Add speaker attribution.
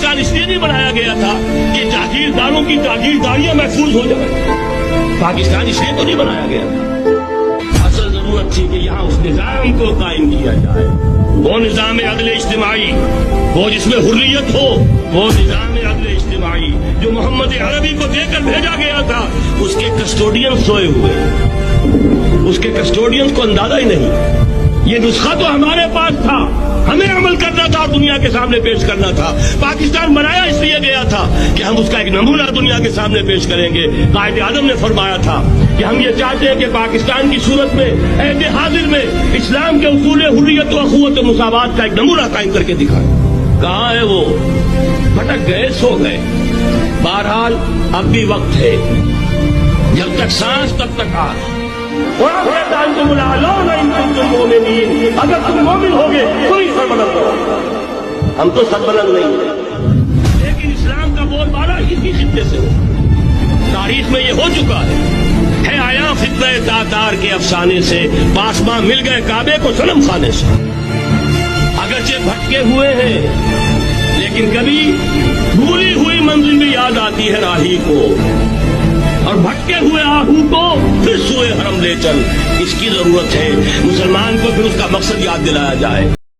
Speaker 1: पाकिस्तान इसलिए नहीं बनाया गया था कि जागीरदारों की जागीरदारियां महफूज हो जाए। पाकिस्तान इसलिए तो नहीं बनाया गया था। असल जरूरत थी कि यहाँ उस निजाम को कायम किया जाए, वो निजाम अदल इज्तिमाई, वो जिसमें हुर्रियत हो, वो निजाम अदल इज्तिमाई जो मोहम्मद अरबी को देकर भेजा गया था। उसके कस्टोडियन सोए हुए, उसके कस्टोडियंस को अंदाजा ही नहीं। ये नुस्खा तो हमारे पास था, हमें अमल करना था और दुनिया के सामने पेश करना था। पाकिस्तान बनाया इसलिए गया था कि हम उसका एक नमूना दुनिया के सामने पेश करेंगे। कायदे आज़म ने फरमाया था कि हम ये चाहते हैं कि पाकिस्तान की सूरत में ऐसे हाजिर में इस्लाम के उसूल हुर्रियत व अखुवत व मुसावात का एक नमूना कायम करके दिखाएं। कहाँ है वो? भटक गए, सो गए। बहरहाल अब भी वक्त है, जब तक सांस तब तक आस। अगर तुम मोमिन होगे तो ही सरबलंद करो। हम तो सरबलंद नहीं हैं, लेकिन इस्लाम का बोलबाला इसी खित्ते से हो। तारीख में ये हो चुका है आया फित्ने तातार के अफसाने से, पासमां मिल गए काबे को सनम खाने से। अगरचे भटके हुए हैं, लेकिन कभी भूली हुई मंजिल भी याद आती है राही को, और भटके हुए आहू को फिर सूए हरम ले चल। इसकी जरूरत है मुसलमान को फिर उसका मकसद याद दिलाया जाए।